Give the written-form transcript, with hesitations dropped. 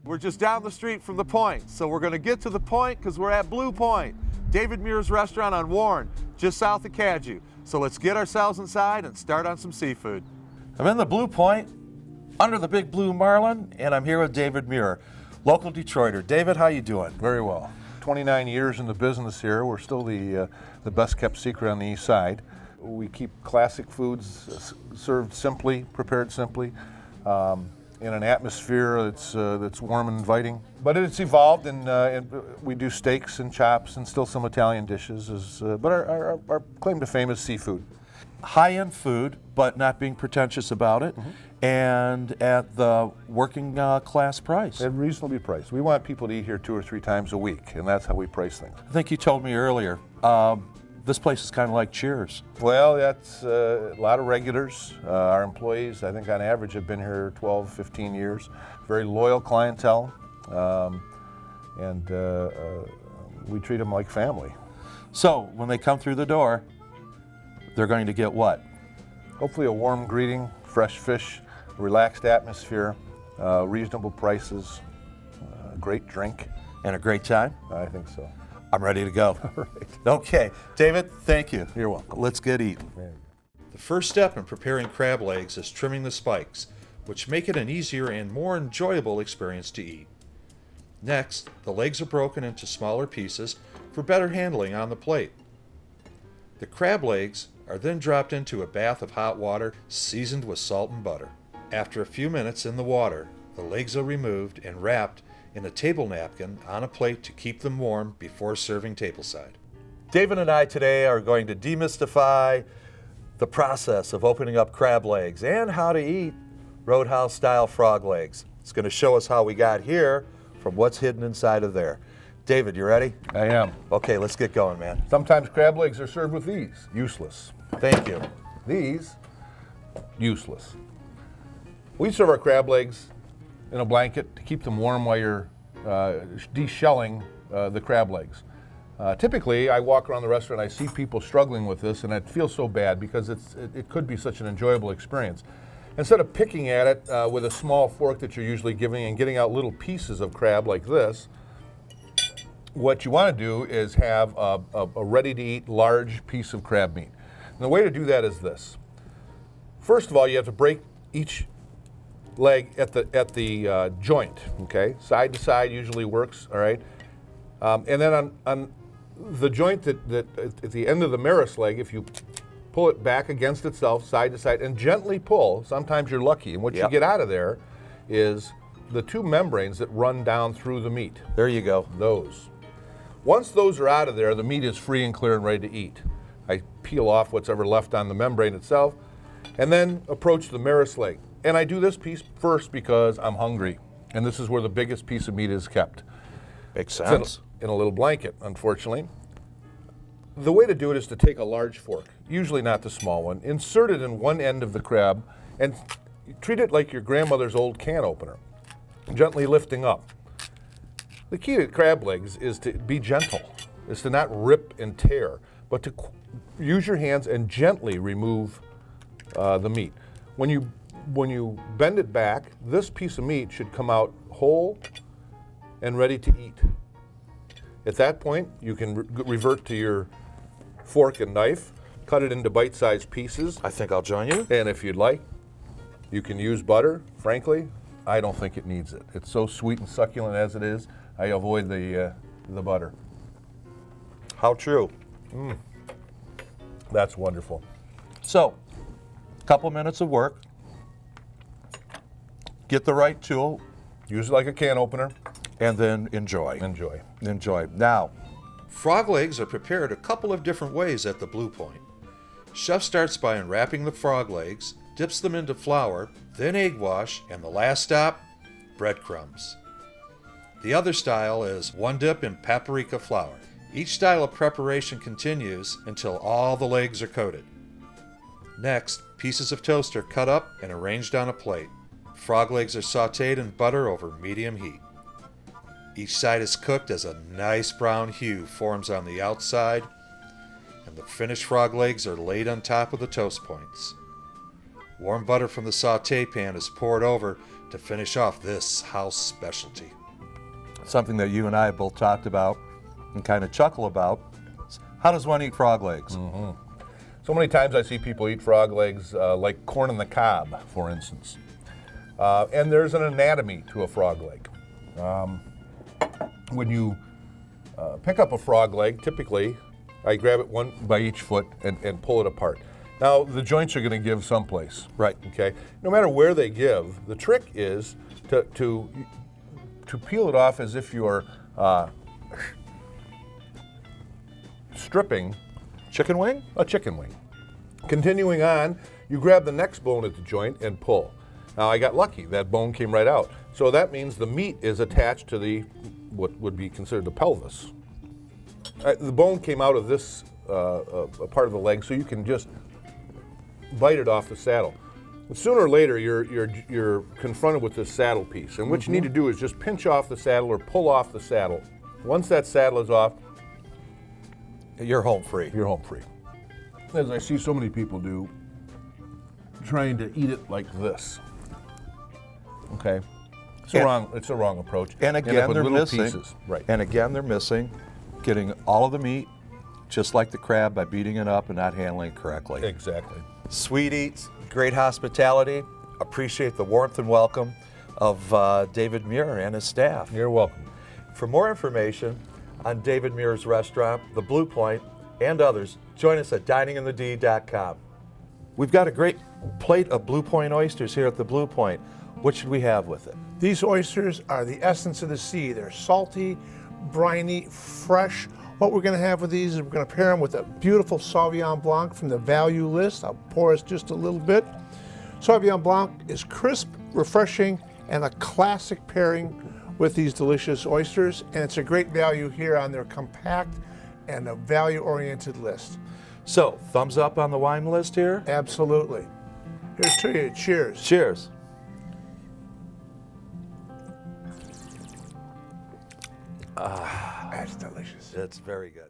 We're just down the street from the Point, so we're going to get to the Point because we're at Blue Point, David Muir's restaurant on Warren, just south of Cadieux. So let's get ourselves inside and start on some seafood. I'm in the Blue Point, under the big blue marlin, and I'm here with David Muir, local Detroiter. David, how you doing? Very well. 29 years in the business here. We're still the best kept secret on the east side. We keep classic foods served simply, prepared simply, in an atmosphere that's warm and inviting. But it's evolved, and we do steaks and chops and still some Italian dishes. But our claim to fame is seafood. High-end food, but not being pretentious about it, and at the working class price. And reasonably priced. We want people to eat here 2 or 3 times a week, and that's how we price things. I think you told me earlier, this place is kind of like Cheers. Well, that's a lot of regulars. Our employees, I think on average, have been here 12, 15 years. Very loyal clientele, and we treat them like family. So when they come through the door, they're going to get what? Hopefully a warm greeting, fresh fish, a relaxed atmosphere, reasonable prices, a great drink. And a great time? I think so. I'm ready to go. All right. Okay, David, thank you. You're welcome. Let's get eating. The first step in preparing crab legs is trimming the spikes, which make it an easier and more enjoyable experience to eat. Next, the legs are broken into smaller pieces for better handling on the plate. The crab legs are then dropped into a bath of hot water seasoned with salt and butter. After a few minutes in the water, the legs are removed and wrapped in a table napkin on a plate to keep them warm before serving tableside. David and I today are going to demystify the process of opening up crab legs and how to eat Roadhouse-style frog legs. It's going to show us how we got here from what's hidden inside of there. David, you ready? I am. Okay, let's get going, man. Sometimes crab legs are served with these. Useless. Thank you. These, useless. We serve our crab legs in a blanket to keep them warm while you're deshelling the crab legs. Typically, I walk around the restaurant, I see people struggling with this, and I feel so bad because it could be such an enjoyable experience. Instead of picking at it with a small fork that you're usually giving and getting out little pieces of crab like this, what you want to do is have a ready-to-eat large piece of crab meat. And the way to do that is this. First of all, you have to break each leg at the joint, okay? Side to side usually works, all right? And then on the joint that at the end of the Maris leg, if you pull it back against itself, side to side, and gently pull, sometimes you're lucky. And what you get out of there is the 2 membranes that run down through the meat. There you go. Those. Once those are out of there, the meat is free and clear and ready to eat. I peel off what's ever left on the membrane itself, and then approach the Maris leg. And I do this piece first because I'm hungry, and this is where the biggest piece of meat is kept. Makes sense. In a little blanket, unfortunately. The way to do it is to take a large fork, usually not the small one, insert it in one end of the crab, and treat it like your grandmother's old can opener, gently lifting up. The key to crab legs is to be gentle, is to not rip and tear, but to use your hands and gently remove the meat. When you bend it back, this piece of meat should come out whole and ready to eat. At that point, you can revert to your fork and knife, cut it into bite-sized pieces. I think I'll join you. And if you'd like, you can use butter. Frankly, I don't think it needs it. It's so sweet and succulent as it is. I avoid the butter. How true. That's wonderful. So, a couple minutes of work. Get the right tool. Use it like a can opener. And then enjoy. Enjoy. Enjoy. Now, Frog legs are prepared a couple of different ways at the Blue Point. Chef starts by unwrapping the frog legs, dips them into flour, then egg wash, and the last stop, breadcrumbs. The other style is one dip in paprika flour. Each style of preparation continues until all the legs are coated. Next, pieces of toast are cut up and arranged on a plate. Frog legs are sautéed in butter over medium heat. Each side is cooked as a nice brown hue forms on the outside, and the finished frog legs are laid on top of the toast points. Warm butter from the sauté pan is poured over to finish off this house specialty. Something that you and I have both talked about and kind of chuckle about. How does one eat frog legs? So many times I see people eat frog legs like corn on the cob, for instance. And there's an anatomy to a frog leg. When you pick up a frog leg, typically I grab it one by each foot and pull it apart. Now the joints are going to give someplace. Right. Okay. No matter where they give, the trick is to peel it off as if you're stripping Chicken wing? a chicken wing. Continuing on, you grab the next bone at the joint and pull. Now I got lucky, that bone came right out. So that means the meat is attached to what would be considered the pelvis. The bone came out of this a part of the leg, so you can just bite it off the saddle. But sooner or later, you're confronted with this saddle piece, and what you need to do is just pinch off the saddle or pull off the saddle. Once that saddle is off, You're home free. you're home free. As I see so many people do, trying to eat it like this. Okay, it's a wrong approach. And End up again, with they're little missing. pieces. Right. And again, they're missing getting all of the meat, just like the crab, by beating it up and not handling it correctly. Exactly. Sweet eats, great hospitality. Appreciate the warmth and welcome of David Muir and his staff. You're welcome. For more information on David Muir's restaurant, the Blue Point, and others, join us at dininginthed.com. We've got a great plate of Blue Point oysters here at the Blue Point. What should we have with it? These oysters are the essence of the sea. They're salty, briny, fresh. What we're going to have with these is we're going to pair them with a beautiful Sauvignon Blanc from the value list. I'll pour us just a little bit. Sauvignon Blanc is crisp, refreshing, and a classic pairing with these delicious oysters. And it's a great value here on their compact and a value-oriented list. So, thumbs up on the wine list here. Absolutely. Here's to you. Cheers. Cheers. That's delicious. It's very good.